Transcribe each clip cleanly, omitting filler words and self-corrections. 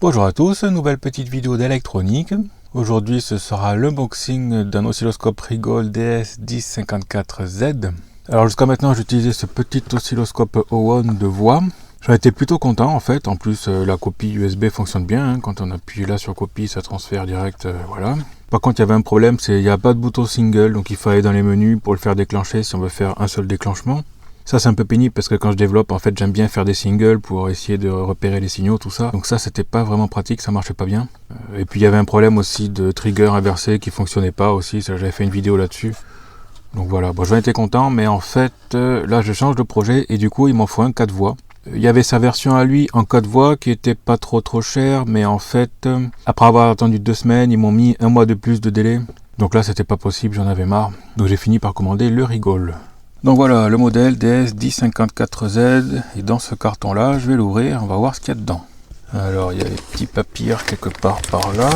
Bonjour à tous, nouvelle petite vidéo d'électronique. Aujourd'hui ce sera l'unboxing d'un oscilloscope Rigol DS1054Z. Alors jusqu'à maintenant j'utilisais ce petit oscilloscope Owen de voix. J'en étais plutôt content en fait, en plus la copie USB fonctionne bien, hein. Quand on appuie là sur copie ça transfère direct, voilà. Par contre il y avait un problème, c'est qu'il n'y a pas de bouton single, donc il faut aller dans les menus pour le faire déclencher si on veut faire un seul déclenchement. Ça c'est un peu pénible parce que quand je développe en fait j'aime bien faire des singles pour essayer de repérer les signaux, tout ça. Donc ça c'était pas vraiment pratique, ça marchait pas bien. Et puis il y avait un problème aussi de trigger inversé qui fonctionnait pas aussi, j'avais fait une vidéo là-dessus. Donc voilà, bon j'en étais content, mais en fait là je change de projet et du coup il m'en faut un 4 voix. Il y avait sa version à lui en 4 voix qui était pas trop cher, mais en fait après avoir attendu 2 semaines ils m'ont mis un mois de plus de délai. Donc là c'était pas possible, j'en avais marre. Donc j'ai fini par commander le Rigol. Donc voilà le modèle DS1054Z, et dans ce carton là je vais l'ouvrir, on va voir ce qu'il y a dedans. Alors il y a des petits papiers quelque part par là.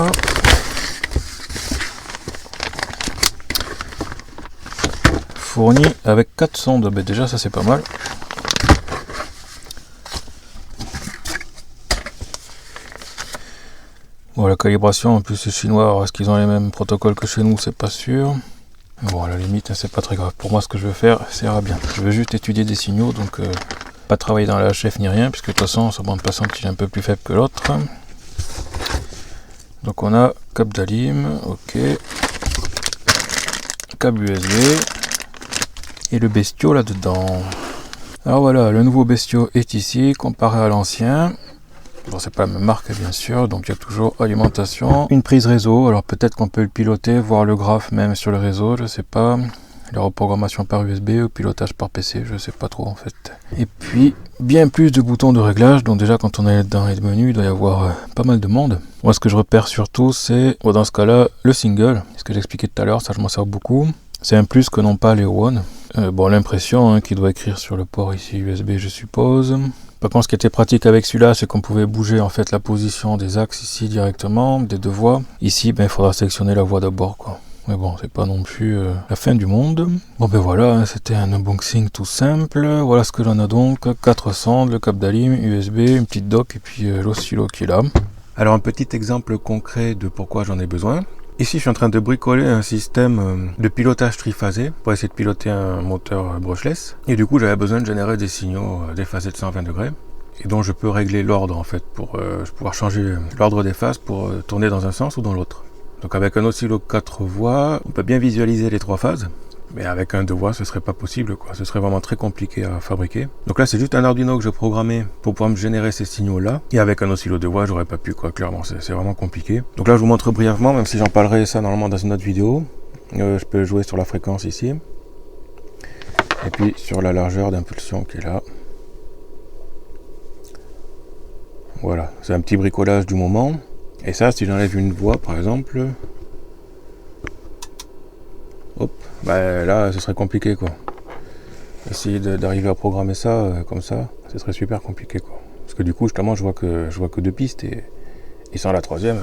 Fourni avec 4 sondes, ben déjà ça c'est pas mal. Bon, la calibration en plus c'est chinois, alors est-ce qu'ils ont les mêmes protocoles que chez nous, c'est pas sûr. Bon, à la limite, c'est pas très grave. Pour moi, ce que je veux faire, ça ira bien. Je veux juste étudier des signaux, donc pas travailler dans la HF ni rien, puisque de toute façon, sa bande passante il est un peu plus faible que l'autre. Donc on a câble d'alim, ok. Câble USB. Et le bestio là-dedans. Alors voilà, le nouveau bestio est ici, comparé à l'ancien. Bon, c'est pas la même marque bien sûr, donc il y a toujours alimentation, une prise réseau, alors peut-être qu'on peut le piloter, voir le graphe même sur le réseau, je sais pas, la reprogrammation par USB ou pilotage par PC, je sais pas trop en fait. Et puis bien plus de boutons de réglage, donc déjà quand on est dans les menus il doit y avoir pas mal de monde. Moi ce que je repère surtout c'est, bon, dans ce cas là, le single, ce que j'expliquais tout à l'heure, ça je m'en sers beaucoup. C'est un plus que non pas les One. Bon, l'impression qu'il doit écrire sur le port ici USB je suppose. Par contre, ce qui était pratique avec celui-là, c'est qu'on pouvait bouger en fait la position des axes ici directement, des deux voies. Ici, ben, il faudra sélectionner la voie d'abord, quoi. Mais bon, c'est pas non plus la fin du monde. Bon ben voilà, hein, c'était un unboxing tout simple. Voilà ce que j'en ai donc. 4 sondes, le câble d'alim, USB, une petite dock et puis l'oscillo qui est là. Alors un petit exemple concret de pourquoi j'en ai besoin. Ici, je suis en train de bricoler un système de pilotage triphasé pour essayer de piloter un moteur brushless. Et du coup, j'avais besoin de générer des signaux déphasés de 120 degrés. Et donc, je peux régler l'ordre en fait pour pouvoir changer l'ordre des phases pour tourner dans un sens ou dans l'autre. Donc, avec un oscillo 4 voies, on peut bien visualiser les 3 phases. Mais avec un 2 voies, ce serait pas possible, quoi. Ce serait vraiment très compliqué à fabriquer. Donc là, c'est juste un Arduino que je programmais pour pouvoir me générer ces signaux-là. Et avec un oscillo 2 voies, j'aurais pas pu, quoi. Clairement, c'est vraiment compliqué. Donc là, je vous montre brièvement, même si j'en parlerai ça normalement dans une autre vidéo. Je peux jouer sur la fréquence ici. Et puis sur la largeur d'impulsion qui est là. Voilà, c'est un petit bricolage du moment. Et ça, si j'enlève une voie, par exemple... Hop, bah là ce serait compliqué quoi. Essayer d'arriver à programmer ça comme ça, ce serait super compliqué quoi. Parce que du coup justement je vois que 2 pistes et sans la troisième,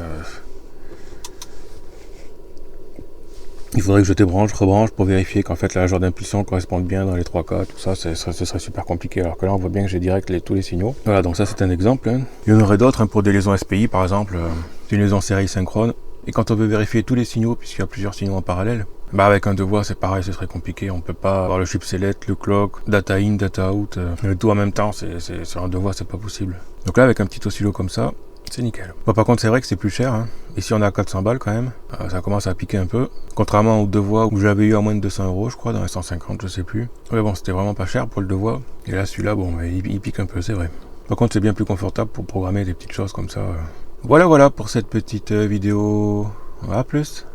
il faudrait que je débranche, rebranche pour vérifier qu'en fait la largeur d'impulsion corresponde bien dans les 3 cas, tout ça, ce serait super compliqué. Alors que là on voit bien que j'ai direct tous les signaux. Voilà, donc ça c'est un exemple. Hein. Il y en aurait d'autres hein, pour des liaisons SPI par exemple, une liaison série synchrone. Et quand on veut vérifier tous les signaux, puisqu'il y a plusieurs signaux en parallèle, bah avec un 2 voies c'est pareil, ce serait compliqué. On peut pas avoir le chip select, le clock, data in, data out, le tout en même temps, c'est sur un 2 voies c'est pas possible. Donc là avec un petit oscillo comme ça, c'est nickel. Bon, par contre c'est vrai que c'est plus cher, hein. Ici on a 400 balles quand même, ça commence à piquer un peu. Contrairement aux 2 voies où j'avais eu à moins de 200 € je crois, dans les 150 je sais plus. Mais bon c'était vraiment pas cher pour le 2 voies. Et là celui-là bon il pique un peu, c'est vrai. Par contre c'est bien plus confortable pour programmer des petites choses comme ça. Voilà pour cette petite vidéo. À plus.